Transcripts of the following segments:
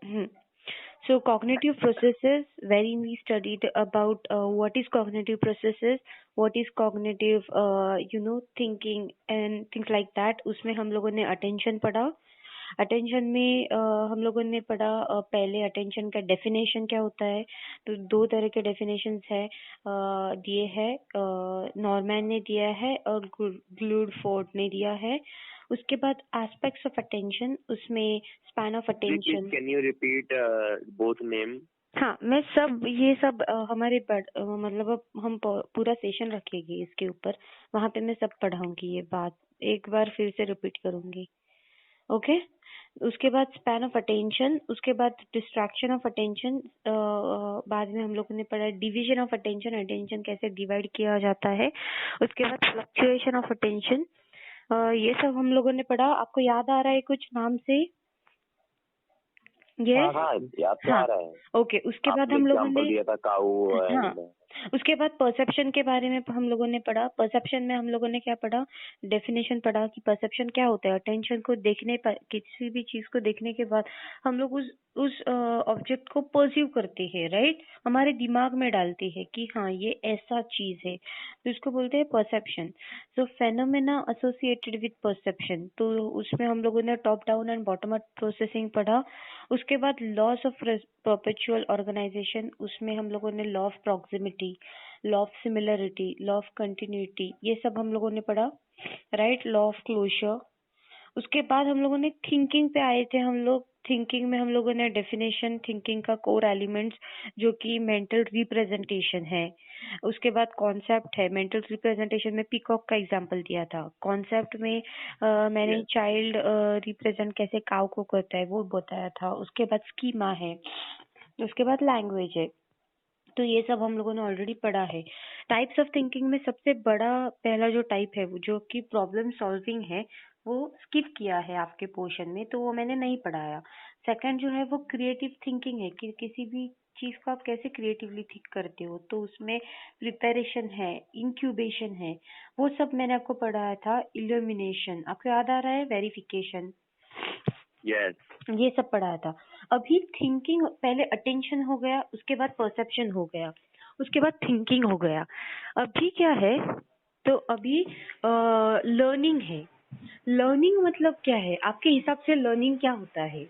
Hmm. So cognitive processes, wherein we studied about what is cognitive processes, what is cognitive, thinking and things like that. उसमें हम लोगों ने attention पढ़ा. Attention में हम लोगों ने पढ़ा पहले अटेंशन का डेफिनेशन क्या होता है. तो दो तरह के डेफिनेशंस है दिए है. नॉर्मैन ने दिया है और ग्लूडफोर्ड ने दिया है. उसके बाद एस्पेक्ट्स ऑफ अटेंशन, उसमें span of attention. Can you repeat both name? हाँ, मैं सब ये सब हमारे मतलब अब हम पूरा सेशन रखेंगे इसके ऊपर, वहां पे मैं सब पढ़ाऊंगी. ये बात एक बार फिर से रिपीट करूंगी. ओके. उसके बाद स्पैन ऑफ अटेंशन, उसके बाद डिस्ट्रैक्शन ऑफ अटेंशन. बाद में हम लोगों ने पढ़ा डिवीजन ऑफ अटेंशन, अटेंशन कैसे डिवाइड किया जाता है. उसके बाद फ्लक्चुएशन ऑफ अटेंशन. ये सब हम लोगों ने पढ़ा. आपको याद आ रहा है कुछ नाम से? Yes? हाँ, याद तो आ रहा है. ओके. उसके बाद हम लोगों ने दिया था काऊ. हाँ. उसके बाद परसेप्शन के बारे में हम लोगों ने पढ़ा. परसेप्शन में हम लोगों ने क्या पढ़ा? डेफिनेशन पढ़ा कि परसेप्शन क्या होता है. अटेंशन को देखने पर, किसी भी चीज को देखने के बाद हम लोग उस ऑब्जेक्ट को परसीव करते हैं, राइट. हमारे दिमाग में डालते हैं कि हाँ ये ऐसा चीज है, तो इसको बोलते हैं perception. So phenomena associated with perception, तो उसमें हम लोगों ने top down and bottom up processing पढ़ा. उसके बाद लॉस ऑफ परपेचुअल ऑर्गेनाइजेशन, उसमें हम लोगों ने law of proximity, law of similarity, law of continuity, ये सब हम लोगों ने पढ़ा, राइट. Law of closure. उसके बाद हम लोगों ने थिंकिंग पे आए थे हम लोग. थिंकिंग में हम लोगों ने डेफिनेशन, थिंकिंग का कोर एलिमेंट्स जो कि मेंटल रिप्रेजेंटेशन है. उसके बाद कॉन्सेप्ट है. मेंटल रिप्रेजेंटेशन में पीकॉक का एग्जांपल दिया था. कॉन्सेप्ट में मैंने चाइल्ड रिप्रेजेंट कैसे काउ को करता है वो बताया था. उसके बाद स्कीमा है. उसके बाद लैंग्वेज है. तो ये सब हम लोगों ने ऑलरेडी पढ़ा है. टाइप्स ऑफ थिंकिंग में सबसे बड़ा पहला जो टाइप है वो जो कि प्रॉब्लम सॉल्विंग है, वो स्किप किया है आपके पोर्शन में, तो वो मैंने नहीं पढ़ाया. सेकंड जो है वो क्रिएटिव थिंकिंग है कि किसी भी चीज को आप कैसे क्रिएटिवली थिंक करते हो, तो उसमें प्रिपरेशन है, इंक्यूबेशन है, वो सब मैंने आपको पढ़ाया था. इल्यूमिनेशन आपको याद आ रहा है? वेरिफिकेशन. Yes. ये सब पढ़ाया था. अभी थिंकिंग, पहले अटेंशन हो गया, उसके बाद परसेप्शन हो गया, उसके बाद थिंकिंग हो गया. अभी क्या है? तो अभी लर्निंग है. लर्निंग मतलब क्या है आपके हिसाब से? लर्निंग क्या होता है?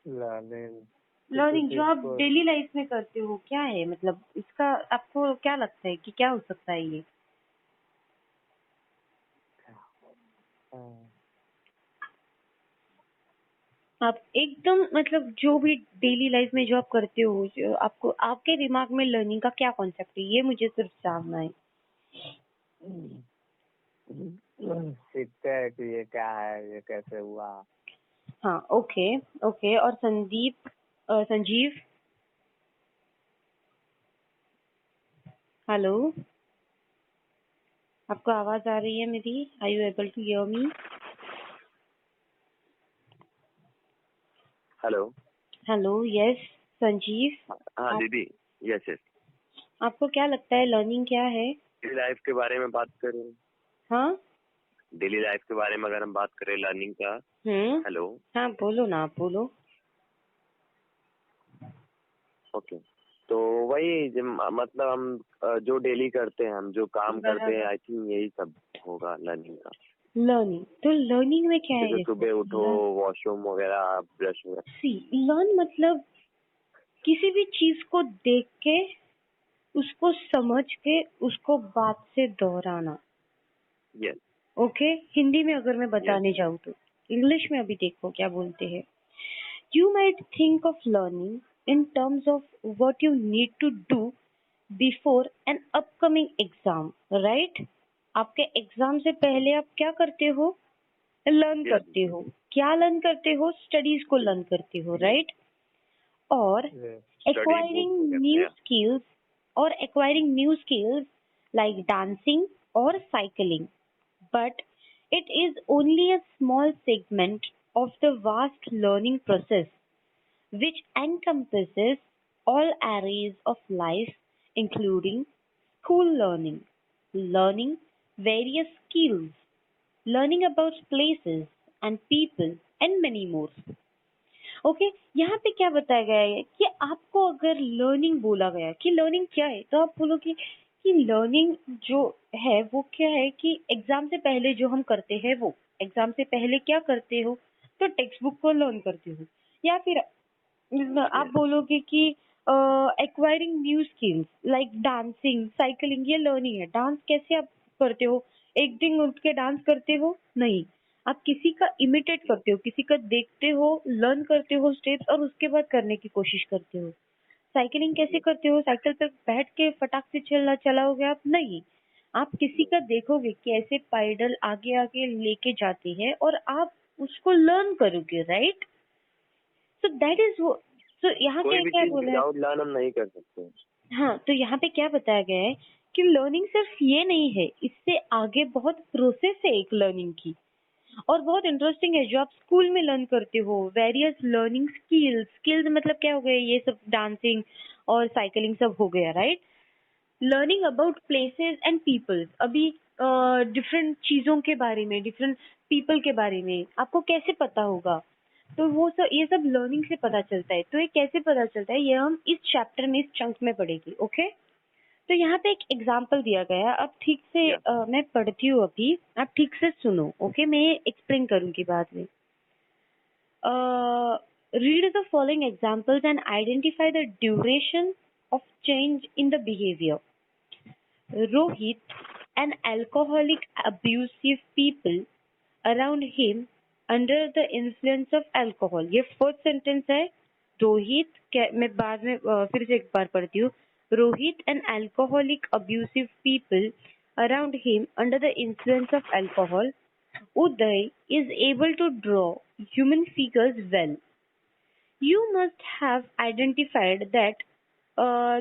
लर्निंग जो आप डेली लाइफ में करते हो क्या है, मतलब इसका आपको क्या लगता है कि क्या हो सकता है ये? आप एकदम मतलब जो भी डेली लाइफ में जो आप करते हो, जो आपको आपके दिमाग में लर्निंग का क्या कॉन्सेप्ट है, ये मुझे सिर्फ जानना है. सीखते हैं कि ये क्या है, ये कैसे हुआ. हाँ. ओके. ओके. और संजीव, हेलो, आपको आवाज आ रही है मेरी? Are you able to hear me? Hello. Hello. Yes Sanjeev. हाँ दीदी. Yes yes. आपको क्या लगता है लर्निंग क्या है? डेली लाइफ के बारे में बात करें. हाँ. डेली लाइफ के बारे में अगर हम बात करें लर्निंग का. हेलो. हाँ बोलो ना, आप बोलो. ओके. तो वही मतलब हम जो डेली करते हैं, हम जो काम करते हैं, आई थिंक यही सब होगा लर्निंग का. लर्निंग. तो लर्निंग में क्या है? जैसे सुबह उठो, वॉशरूम वगैरह, ब्रश वगैरह. सी लर्न मतलब किसी भी चीज को देख के, उसको समझ के, उसको बात से दोहराना. यस. ओके. हिंदी में अगर मैं बताने जाऊँ तो, इंग्लिश में अभी देखो क्या बोलते हैं. You might think of learning in terms of what you need to do before an upcoming exam, right? आपके एग्जाम से पहले आप क्या करते हो? लर्न करते हो. क्या लर्न करते हो? स्टडीज को लर्न करते हो, राइट? और acquiring new skills like dancing or cycling, but it is only a small segment of the vast learning process which encompasses all areas of life, including school learning, learning various skills, learning about places and people, and many more. Okay, यहाँ पे क्या बताया गया है कि आपको अगर learning बोला गया कि लर्निंग क्या है, तो आप बोलोगे कि लर्निंग जो है वो क्या है कि एग्जाम से पहले जो हम करते हैं वो एग्जाम से पहले क्या करते हो, तो टेक्स्ट बुक को लर्न करते हो, या फिर आप Yes. बोलोगे कि acquiring new skills like dancing, cycling, ये लर्निंग है। डांस कैसे आप करते हो? एक दिन उठ के डांस करते हो? नहीं, आप किसी का इमिटेट करते हो, किसी का देखते हो, लर्न करते हो स्टेप्स और उसके बाद करने की कोशिश करते हो। साइकिलिंग कैसे Yes. करते हो? साइकिल पे बैठ के फटाक से चलाओगे आप? नहीं, आप किसी No. का देखोगे कि ऐसे पैडल आगे आगे लेके जाते हैं और आप उसको लर्न करोगे, राइट? सो दैट इज वो। सो यहाँ कोई पे भी क्या चीज बोला है? विदाउट लर्न हम नहीं कर सकते। हाँ, तो यहाँ पे क्या बताया गया है कि लर्निंग सिर्फ ये नहीं है, इससे आगे बहुत प्रोसेस है एक लर्निंग की, और बहुत इंटरेस्टिंग है जो आप स्कूल में लर्न करते हो। वेरियस लर्निंग स्किल्स, स्किल्स मतलब क्या हो गए, ये सब डांसिंग और साइकिलिंग सब हो गया, right? Learning about places and peoples, अभी डिफरेंट चीजों के बारे में, डिफरेंट पीपल के बारे में आपको कैसे पता होगा, तो वो सब, ये सब लर्निंग से पता चलता है। तो ये कैसे पता चलता है, ये हम इस चैप्टर में, इस चंक में पढ़ेंगे, ओके? तो यहाँ पे एक एग्जाम्पल दिया गया है, अब ठीक से या मैं पढ़ती हूँ अभी, आप ठीक से सुनो, ओके? मैं एक्सप्लेन करूंगी बाद में। Read the following examples and identify the duration of change in the behavior. Rohit, an alcoholic, abusive people around him under the influence of alcohol. ये फर्स्ट सेंटेंस है। रोहित, मैं बाद में फिर से एक बार पढ़ती हूँ। Rohit an alcoholic abusive people around him under the influence of alcohol. Uday is able to draw human figures well. You must have identified that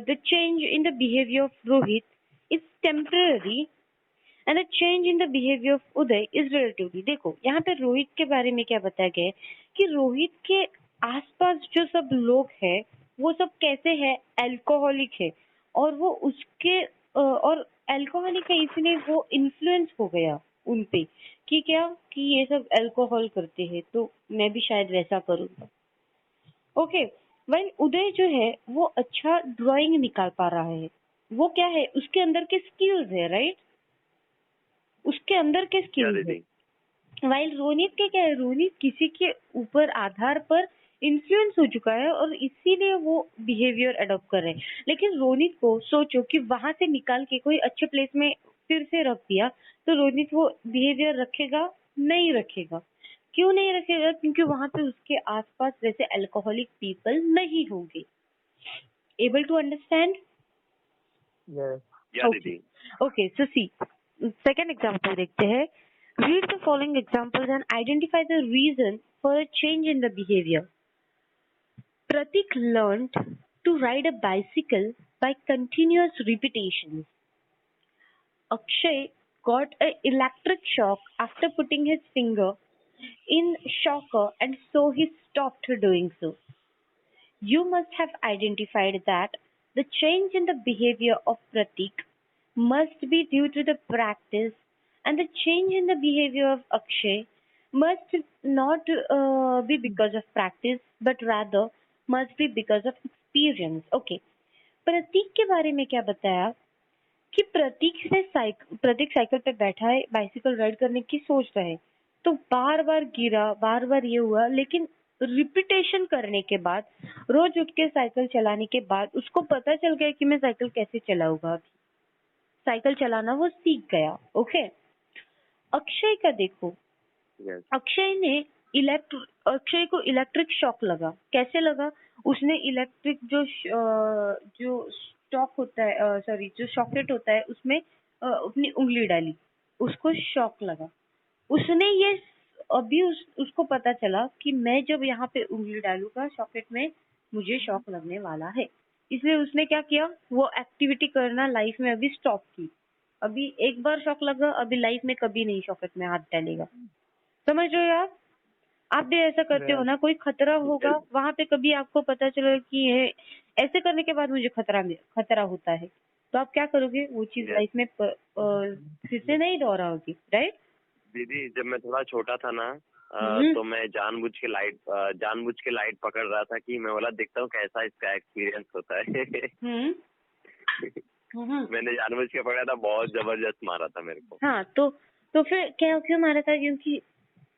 the change in the behavior of Rohit is temporary and the change in the behavior of Uday is relatively। देखो यहाँ पे रोहित के बारे में क्या बताया गया है कि रोहित के आसपास जो सब लोग हैं वो सब कैसे है, अल्कोहलिक है, और वो उसके और अल्कोहलिक है इसलिए वो इन्फ्लुएंस हो गया उनपे कि क्या कि ये सब अल्कोहल करते हैं तो मैं भी शायद वैसा करूँगा, ओके? वेल उदय जो है वो अच्छा ड्राइंग निकाल पा रहा है, वो क्या है, उसके अंदर के स्किल्स है, राइट? उसके अंदर के या स्किल्स है। दीदी। वाइल रोनित के क्या है, रोनित किसी के ऊपर आधार पर इन्फ्लुएंस हो चुका है और इसीलिए वो बिहेवियर अडॉप्ट कर रहे हैं। लेकिन रोनित को सोचो कि वहां से निकाल के कोई अच्छे प्लेस में फिर से रख दिया तो रोनित वो बिहेवियर रखेगा? नहीं रखेगा। क्यों नहीं रखेगा? क्योंकि वहां पे उसके आसपास वैसे अल्कोहलिक पीपल नहीं होंगे। Able to understand? Yes. Yeah okay, दीदी। Okay, so see second example देखते हैं। Read the following examples and identify the reason for a change in the behaviour. Pratik learned to ride a bicycle by continuous repetition. Akshay got an electric shock after putting his finger in shocker and so he stopped doing so. You must have identified that the change in the behavior of Pratik must be due to the practice and the change in the behavior of Akshay must not be because of practice but rather must be because of experience. Okay. प्रतीक के बारे में क्या बताया कि प्रतीक cycle पे बैठा है, bicycle ride करने की सोच रहा है, तो बार बार गिरा, बार बार ये हुआ, लेकिन रिपीटेशन करने के बाद, रोज उठ के साइकिल चलाने के बाद उसको पता चल गया कि मैं साइकिल कैसे चलाऊंगा। अभी साइकिल चलाना वो सीख गया, ओके? अक्षय का देखो, यस। अक्षय को इलेक्ट्रिक शॉक लगा। कैसे लगा? उसने इलेक्ट्रिक जो शॉक होता है, सॉरी, जो सॉकेट होता है उसमें अपनी उंगली डाली, उसको शॉक लगा। उसने ये अभी उसको पता चला कि मैं जब यहाँ पे उंगली डालूंगा सॉकेट में मुझे शॉक लगने वाला है, इसलिए उसने क्या किया, वो एक्टिविटी करना लाइफ में अभी स्टॉप की। अभी एक बार शॉक लगा, अभी लाइफ में कभी नहीं सॉकेट में हाथ डालेगा। समझ रहे हो आप भी ऐसा करते हो ना, कोई खतरा होगा वहां पे, कभी आपको पता चला कि ये ऐसे करने के बाद मुझे खतरा होता है, तो आप क्या करोगे? वो चीज लाइफ में फिर से नहीं दोहराओगी, राइट? दीदी जब मैं थोड़ा छोटा था ना, तो मैं जानबूझ के लाइट पकड़ रहा था कि मैं बोला देखता हूँ कैसा इसका एक्सपीरियंस होता है। मैंने जानबूझ के पकड़ा था, बहुत जबरदस्त मारा था मेरे को। हाँ, तो फिर क्या क्यों मारा था? क्योंकि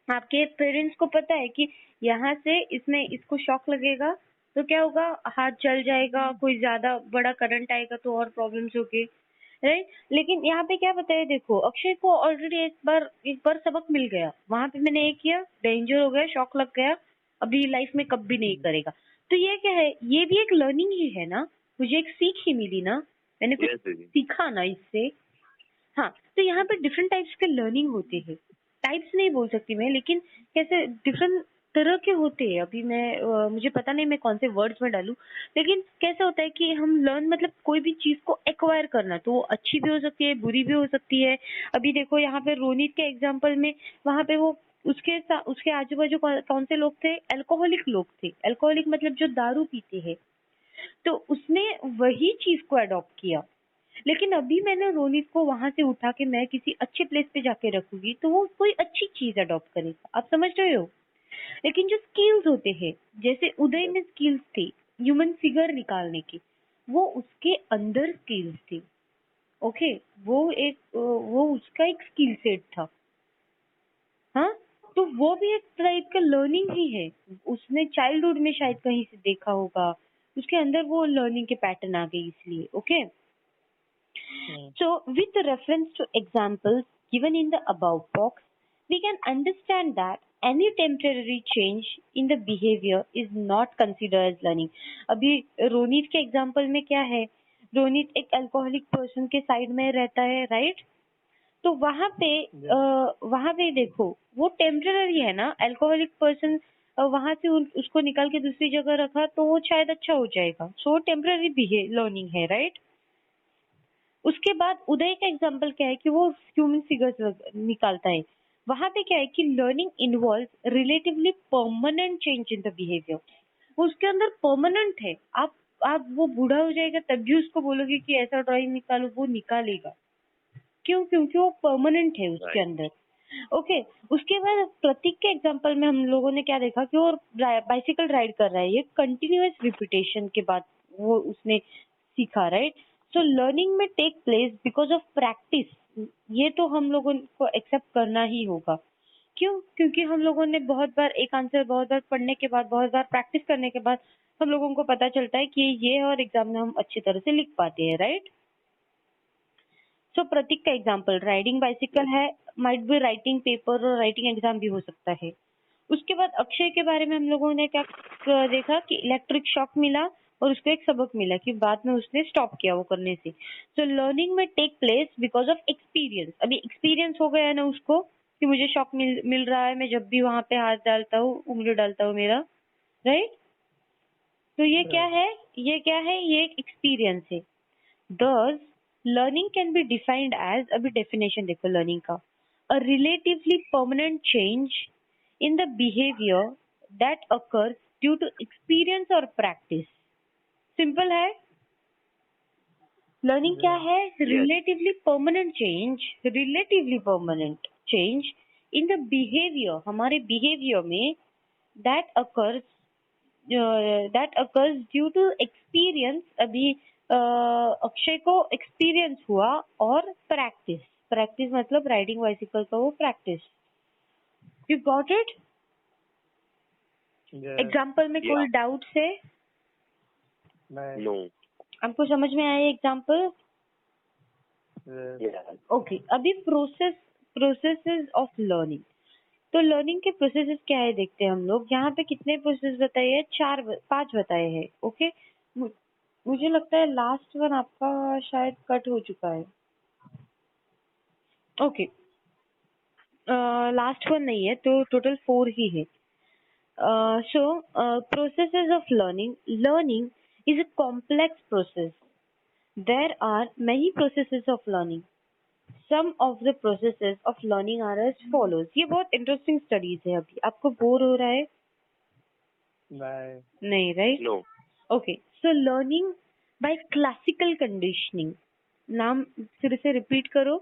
आपके पेरेंट्स को पता है कि यहाँ से इसको शॉक लगेगा तो क्या होगा, हाथ जल जाएगा, कोई ज्यादा बड़ा करंट आएगा तो और प्रॉब्लम्स होगी, राइट? लेकिन यहाँ पे क्या बताया, देखो अक्षय को ऑलरेडी एक बार सबक मिल गया, वहां पे मैंने एक किया, डेंजर हो गया, शॉक लग गया, अभी लाइफ में कभी नहीं करेगा। तो ये क्या है, ये भी एक लर्निंग ही है ना, मुझे एक सीख ही मिली ना, मैंने कुछ सीखा ना इससे। हाँ, तो यहाँ पे डिफरेंट टाइप्स के लर्निंग होते हैं, टाइप्स नहीं बोल सकती मैं, लेकिन कैसे डिफरेंट तरह के होते हैं। अभी मुझे पता नहीं मैं कौन से वर्ड्स में डालूं, लेकिन कैसा होता है कि हम लर्न मतलब कोई भी चीज को एक्वायर करना, तो वो अच्छी भी हो सकती है, बुरी भी हो सकती है। अभी देखो यहाँ पे रोनित के एग्जाम्पल में, वहां पे वो उसके आजू बाजू कौन से लोग थे, अल्कोहलिक लोग थे। अल्कोहलिक मतलब जो दारू पीते हैं, तो उसने वही चीज को अडॉप्ट किया। लेकिन अभी मैंने रोनित को वहां से उठा के मैं किसी अच्छे प्लेस पे जाके रखूंगी तो वो कोई अच्छी चीज अडॉप्ट करेगा, आप समझ रहे हो? लेकिन जो स्किल्स होते हैं, जैसे उदय में स्किल्स थे ह्यूमन फिगर निकालने की, वो उसके अंदर स्किल्स थी। ओके, वो उसका एक स्किल सेट था। हाँ, तो वो भी एक टाइप का लर्निंग ही है। उसने चाइल्डहुड में शायद कहीं से देखा होगा, उसके अंदर वो लर्निंग के पैटर्न आ गई, इसलिए। Okay, so with reference to examples given in the above box, we can understand that any temporary change in the behavior is not considered as learning. अभी रोनित के एग्जाम्पल में क्या है, रोनित एक अल्कोहलिक पर्सन के साइड में रहता है, राइट? तो वहां पे देखो वो टेम्पररी है ना, अल्कोहलिक पर्सन वहां से उसको निकाल के दूसरी जगह रखा तो वो शायद अच्छा हो जाएगा, सो टेम्पररी लर्निंग है, राइट? उसके बाद उदय का एग्जाम्पल क्या है कि वो ह्यूमन फिगर्स निकालता है। वहां पे क्या है कि learning involve relatively permanent change in the behaviour. उसके अंदर परमानेंट है। आप वो बूढ़ा हो जाएगा तब भी उसको बोलोगे कि ऐसा ड्राइंग निकालो, वो निकालेगा। क्यों? क्योंकि वो परमानेंट है उसके अंदर। ओके, उसके बाद प्रतीक के एग्जाम्पल में हम लोगों ने क्या देखा कि वो बाइसिकल राइड कर रहा है, ये कंटिन्यूअस रिपीटेशन के बाद वो उसने सीखा, राइट? सो लर्निंग में take place because of practice, ये तो हम लोगों को एक्सेप्ट करना ही होगा। क्यों? क्योंकि हम लोगों ने बहुत बार एक आंसर बहुत बार पढ़ने के बाद, बहुत बार प्रैक्टिस करने के बाद हम लोगों को पता चलता है कि ये और एग्जाम में हम अच्छी तरह से लिख पाते हैं, राइट? सो प्रतीक का एग्जाम्पल राइडिंग बाइसिकल है, माइट बी राइटिंग पेपर और राइटिंग एग्जाम भी हो सकता है। उसके बाद अक्षय के बारे में हम लोगों ने क्या देखा कि इलेक्ट्रिक शॉक मिला और उसको एक सबक मिला कि बाद में उसने स्टॉप किया वो करने से। सो लर्निंग में take place because of experience. अभी एक्सपीरियंस हो गया है ना उसको कि मुझे शॉक मिल रहा है, मैं जब भी वहां पे हाथ डालता हूँ, उंगली डालता हूँ मेरा, राइट? तो ये क्या है, ये एक एक्सपीरियंस है। Thus, learning can be defined as, अभी definition देखो learning का, a relatively permanent change in the behavior that occurs due to experience or practice. Simple है। Learning क्या है? Relatively permanent change in the behavior, हमारे behavior में that occurs due to experience। अभी अक्षय को एक्सपीरियंस हुआ और प्रैक्टिस मतलब राइडिंग बाइसिकल का वो practice. You got it? Example में कोई डाउट है? नो। आपको समझ में आया एग्जाम्पल? ओके, अभी प्रोसेसेस ऑफ लर्निंग। तो लर्निंग के प्रोसेसेस क्या है देखते हैं हम लोग। यहाँ पे कितने प्रोसेस बताए हैं? 5 बताए हैं। ओके, मुझे लगता है लास्ट वन आपका शायद कट हो चुका है। ओके, लास्ट वन नहीं है, तो टोटल 4 ही है। So processes of learning is a complex process. There are many processes of learning. Some of the processes of learning are as follows. ये बहुत इंटरेस्टिंग स्टडीज है। अभी आपको बोर हो रहा है? नहीं, right? No. Okay, so learning by classical conditioning. नाम फिर से रिपीट करो।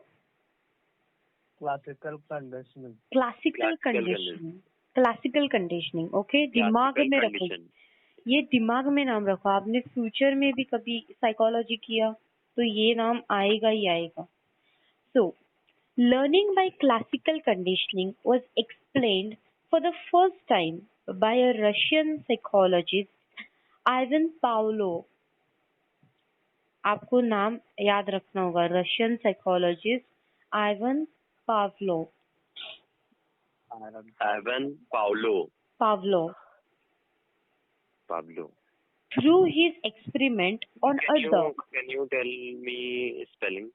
Classical conditioning. Classical conditioning. Classical conditioning, okay, दिमाग में रखो, कंडीशन। ये दिमाग में नाम रखो। आपने फ्यूचर में भी कभी साइकोलॉजी किया तो ये नाम आएगा ही आएगा। सो learning by classical conditioning was explained for the first time by a Russian psychologist Ivan Pavlov। आपको नाम याद रखना होगा, Russian psychologist Ivan Pavlov. Ivan Pavlov। Pavlov Pavlov। through his experiment on a dog। Can you tell me spelling?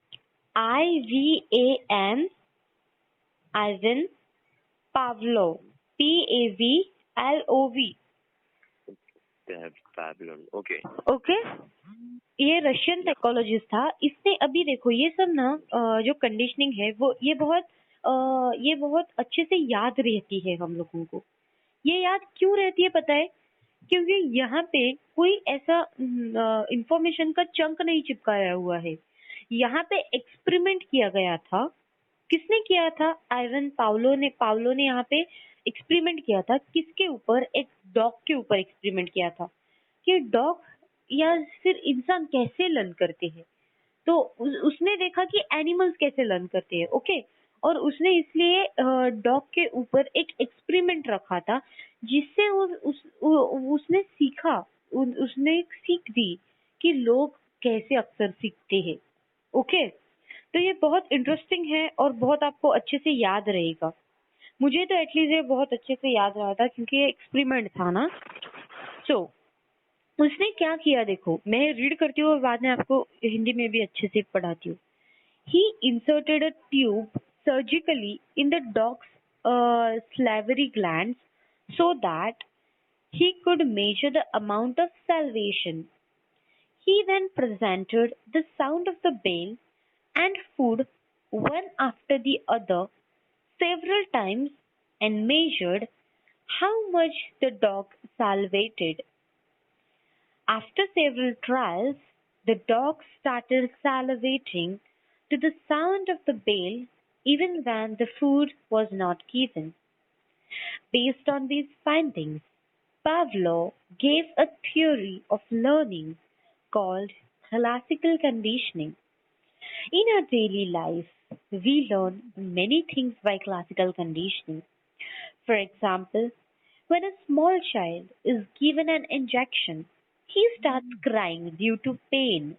IVAN Ivan Pavlov, PAVLOV। Pavlov, okay। Okay, ये Russian psychologist था। इसने अभी देखो ये सब ना जो कंडीशनिंग है वो ये बहुत अच्छे से याद रहती है हम लोगों को। ये याद क्यों रहती है पता है? क्योंकि यहाँ पे कोई ऐसा इंफॉर्मेशन का चंक नहीं चिपकाया हुआ है। यहाँ पे एक्सपेरिमेंट किया गया था। किसने किया था? आइवन पावलो ने यहाँ पे एक्सपेरिमेंट किया था। किसके ऊपर? एक डॉग के ऊपर एक्सपेरिमेंट किया था कि डॉग या फिर इंसान कैसे लर्न करते हैं। तो उसने देखा कि एनिमल्स कैसे लर्न करते हैं, ओके। और उसने इसलिए डॉग के ऊपर एक एक्सपेरिमेंट रखा था जिससे उसने सीखा, उसने एक सीख दी कि लोग कैसे अक्सर सीखते हैं, ओके। तो ये बहुत इंटरेस्टिंग है और बहुत आपको अच्छे से याद रहेगा। मुझे तो एटलीस्ट ये बहुत अच्छे से याद रहा था क्योंकि ये एक्सपेरिमेंट था ना। सो उसने क्या किया देखो, मैं रीड करती हूँ और बाद में आपको हिंदी में भी अच्छे से पढ़ाती हूँ। He inserted a tube surgically in the dog's salivary glands so that he could measure the amount of salivation. He then presented the sound of the bell and food one after the other several times and measured how much the dog salivated. After several trials, the dog started salivating to the sound of the bell even when the food was not given. Based on these findings, Pavlov gave a theory of learning called classical conditioning. In our daily life, we learn many things by classical conditioning. For example, when a small child is given an injection, he starts crying due to pain.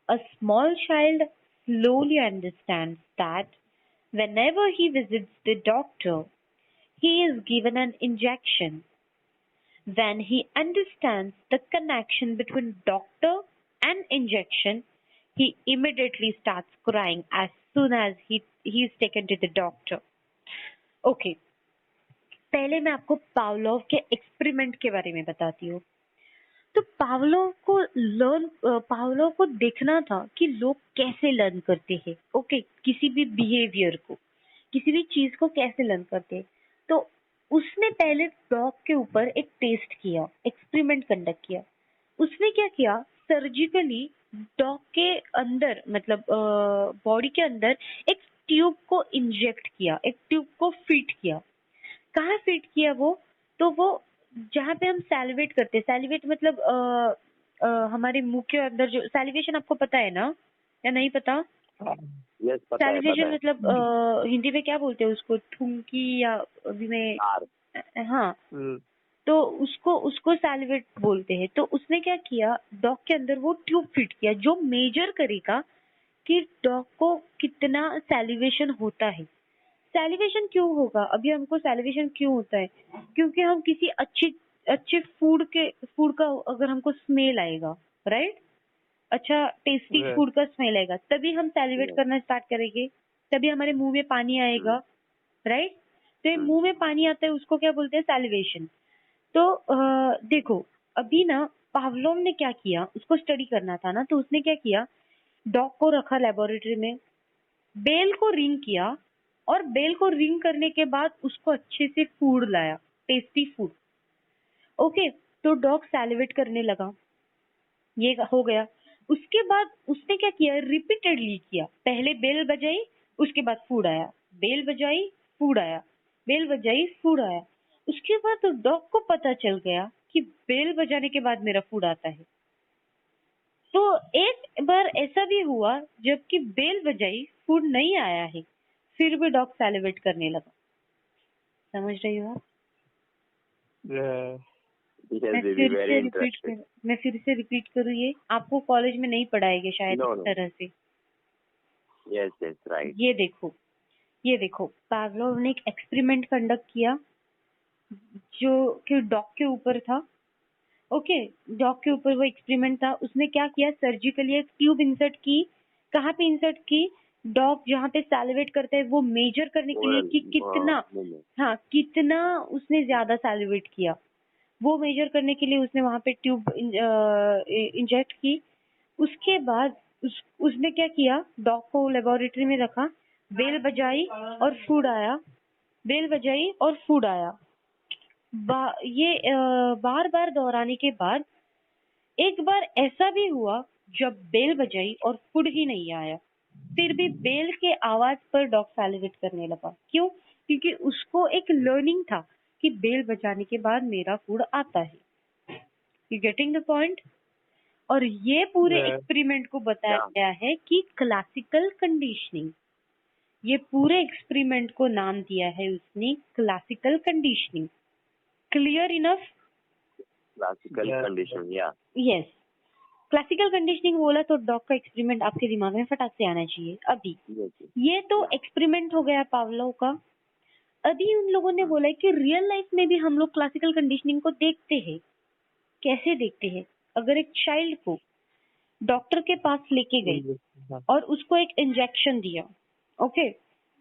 A small child slowly understands that whenever he visits the doctor, he is given an injection. When he understands the connection between doctor and injection, he immediately starts crying as soon as he is taken to the doctor. Okay, पहले मैं आपको Pavlov के experiment के बारे में बताती हूँ। तो पावलोव को देखना था कि लोग कैसे लर्न करते हैं, ओके, किसी भी बिहेवियर को, किसी भी चीज को कैसे लर्न करते हैं। तो उसने पहले डॉग के ऊपर एक टेस्ट किया, एक्सपेरिमेंट कंडक्ट किया। उसने क्या किया, सर्जिकली डॉग के अंदर मतलब बॉडी के अंदर एक ट्यूब को इंजेक्ट किया, एक ट्यूब को फिट किया। कहाँ फिट किया वो? तो वो जहाँ पे हम सैलिवेट करते हैं, सैलिवेट मतलब हमारे मुंह के अंदर जो सैलिवेशन, आपको पता है ना या नहीं पता? Yes, पता है, सैलिवेशन पता है। मतलब हिंदी में क्या बोलते हैं उसको? थूंकी या अभी में, हाँ, तो उसको सैलिवेट बोलते हैं। तो उसने क्या किया, डॉग के अंदर वो ट्यूब फिट किया जो मेजर करेगा कि डॉग को कितना सैलिवेशन होता है। सैलिवेशन क्यों होगा? अभी हमको सैलिवेशन क्यों होता है? क्योंकि हम किसी अच्छे फूड का अगर हमको स्मेल आएगा, राइट, अच्छा टेस्टी फूड का स्मेल आएगा, तभी हम सैलिवेट करना स्टार्ट करेंगे, तभी हमारे मुंह में पानी आएगा, राइट। तो ये मुंह में पानी आता है, उसको क्या बोलते हैं? सैलिवेशन। तो देखो अभी ना पावलोव ने क्या किया, उसको स्टडी करना था ना, तो उसने क्या किया, डॉग को रखा लेबोरेटरी में, बेल को रिंग किया और बेल को रिंग करने के बाद उसको अच्छे से फूड लाया, टेस्टी फूड, ओके। तो डॉग सैलिवेट करने लगा, ये हो गया। उसके बाद उसने क्या किया, रिपीटेडली किया, पहले बेल बजाई, उसके बाद फूड आया, बेल बजाई, फूड आया, बेल बजाई, फूड आया। उसके बाद तो डॉग को पता चल गया कि बेल बजाने के बाद मेरा फूड आता है। तो एक बार ऐसा भी हुआ जबकि बेल बजाई, फूड नहीं आया है, फिर भी डॉग सैलिवेट करने लगा। समझ रही हो आप? Yeah. Yes, baby, very interested. मैं फिर से रिपीट करूँ, ये आपको कॉलेज में नहीं पढ़ाएंगे शायद No, इस no. तरह से। Yes, yes, right. ये देखो पावलोव ने एक एक्सपेरिमेंट कंडक्ट किया जो कि डॉग के ऊपर था। ओके, डॉग के ऊपर वो एक्सपेरिमेंट था। उसने क्या किया, सर्जिकली एक ट्यूब इंसर्ट की। कहाँ पे इंसर्ट की? डॉग जहाँ पे सैलिवेट करता है वो मेजर करने के लिए कि कितना उसने ज्यादा सैलिवेट किया, वो मेजर करने के लिए उसने वहां पे ट्यूब इंजेक्ट की। उसके बाद उसने क्या किया, डॉग को लेबोरेटरी में रखा, बेल बजाई और फूड आया, बेल बजाई और फूड आया। ये बार बार दोहराने के बाद एक बार ऐसा भी हुआ जब बेल बजाई और फूड ही नहीं आया, फिर भी बेल के आवाज पर डॉग सैलिवेट करने लगा। क्यों? क्योंकि उसको एक लर्निंग था कि बेल बजाने के बाद मेरा फूड आता है। You getting the point? और ये पूरे Yeah. एक्सपेरिमेंट को बताया गया है कि क्लासिकल कंडीशनिंग। ये पूरे एक्सपेरिमेंट को नाम दिया है उसने classical conditioning. Clear enough? Classical Yeah. condition, yeah. Yes. Classical conditioning बोला तो डॉग का एक्सपेरिमेंट आपके दिमाग में फटाक से आना चाहिए अभी। Yes, yes. ये तो एक्सपेरिमेंट हो गया पावलोव का। अभी उन लोगों ने बोला है कि रियल लाइफ में भी हम लोग क्लासिकल कंडीशनिंग को देखते हैं। कैसे देखते हैं? अगर एक चाइल्ड को डॉक्टर के पास लेके गई और उसको एक इंजेक्शन दिया, ओके,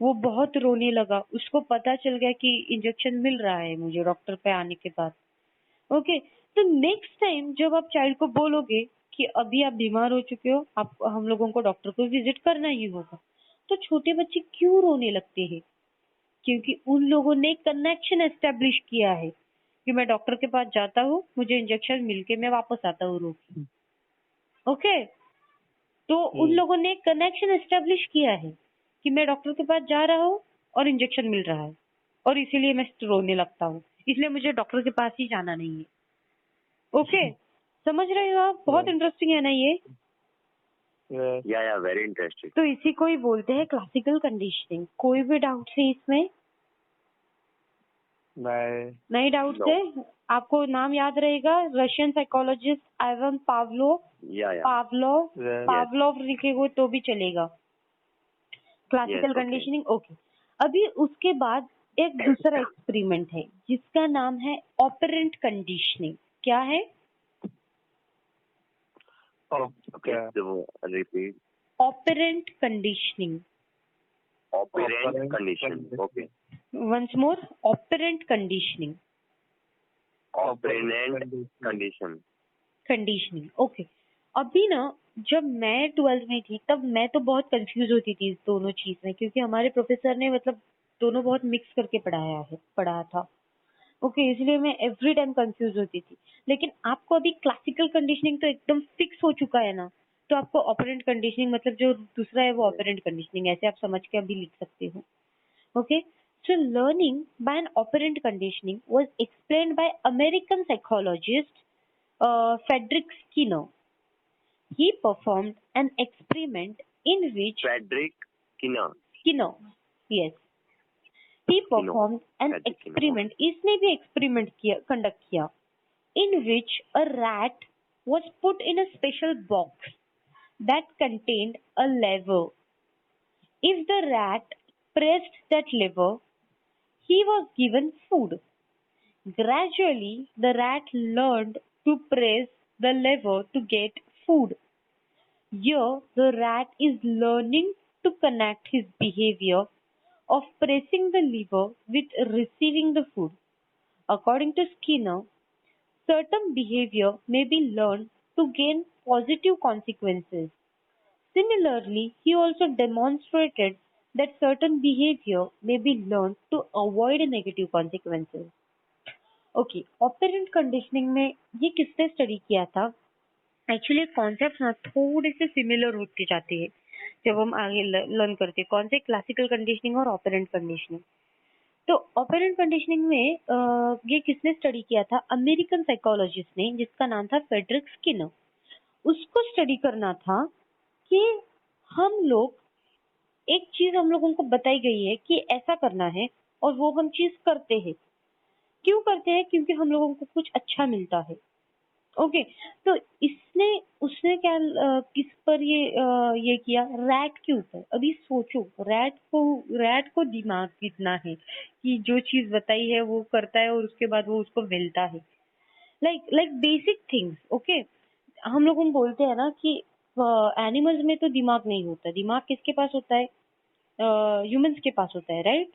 वो बहुत रोने लगा, उसको पता चल गया कि इंजेक्शन मिल रहा है मुझे डॉक्टर पे आने के बाद, ओके, तो नेक्स्ट टाइम जब आप चाइल्ड को बोलोगे कि अभी आप बीमार हो चुके हो, आप हम लोगों को डॉक्टर को विजिट करना ही होगा, तो छोटे बच्चे क्यों रोने लगते हैं? क्योंकि उन लोगों ने कनेक्शन एस्टेब्लिश किया है कि मैं डॉक्टर के पास जाता हूँ, मुझे इंजेक्शन मिलके मैं वापस आता हूँ रो के। ओके, तो उन लोगों ने कनेक्शन एस्टेब्लिश किया है कि मैं डॉक्टर के पास जा रहा हूँ और इंजेक्शन मिल रहा है और इसीलिए मैं रोने लगता हूँ, इसलिए मुझे डॉक्टर के पास ही जाना नहीं है। ओके, समझ रहे हो आप? बहुत इंटरेस्टिंग है ना ये? Yeah, very interesting. तो इसी को ही बोलते हैं क्लासिकल कंडीशनिंग। कोई भी डाउट है इसमें? नहीं डाउट है? आपको नाम याद रहेगा, Russian psychologist Ivan Pavlov. Pavlov लिखेगो तो भी चलेगा। Classical conditioning, okay. अभी उसके बाद एक दूसरा एक्सपेरिमेंट है जिसका नाम है ऑपरेंट कंडीशनिंग। क्या है? Repeat. Operant conditioning. Operant condition, okay. Once more, operant conditioning. Operant conditioning, okay. अभी ना जब मैं 12th में थी तब मैं तो बहुत कंफ्यूज होती थी इस दोनों चीज में, क्योंकि हमारे प्रोफेसर ने मतलब दोनों बहुत मिक्स करके पढ़ाया था। ओके, इसलिए मैं एवरी टाइम कंफ्यूज होती थी। लेकिन आपको अभी क्लासिकल कंडीशनिंग तो एकदम फिक्स हो चुका है ना, तो आपको ऑपरेंट कंडीशनिंग मतलब जो दूसरा है वो ऑपरेंट कंडीशनिंग, ऐसे आप समझ के अभी लिख सकते हो। Okay, so learning by an operant conditioning was explained by American psychologist Frederick Skinner. He performed an experiment in which Frederick Skinner, yes, he performed an experiment. इसने भी experiment conduct किया in which a rat was put in a special box that contained a lever. If the rat pressed that lever, he was given food. Gradually, the rat learned to press the lever to get food. Here, the rat is learning to connect his behavior of pressing the lever with receiving the food. According to Skinner, certain behavior may be learned to gain positive consequences. Similarly, he also demonstrated that certain behavior may be learned to avoid negative consequences. Okay, operant conditioning में ये किसने study किया था? Actually concept ना थोड़े से similar होते जाते हैं जब हम आगे लर्न करते हैं। कौन से? क्लासिकल कंडीशनिंग और ऑपरेंट कंडीशनिंग। तो ऑपरेंट कंडीशनिंग में ये किसने स्टडी किया था? अमेरिकन साइकोलॉजिस्ट ने, जिसका नाम था फ्रेडरिक स्किनर। उसको स्टडी करना था कि हम लोग, एक चीज हम लोगों को बताई गई है कि ऐसा करना है और वो हम चीज करते हैं। क्यों करते हैं? क्योंकि हम लोगों को कुछ अच्छा मिलता है। ओके, तो इसने उसने क्या किस पर ये किया? रैट के ऊपर। अभी सोचो, रैट को दिमाग कितना है कि जो चीज बताई है वो करता है और उसके बाद वो उसको मिलता है। Like basic things. ओके, हम लोग बोलते हैं ना कि एनिमल्स में तो दिमाग नहीं होता। दिमाग किसके पास होता है? ह्यूमंस के पास होता है, राइट?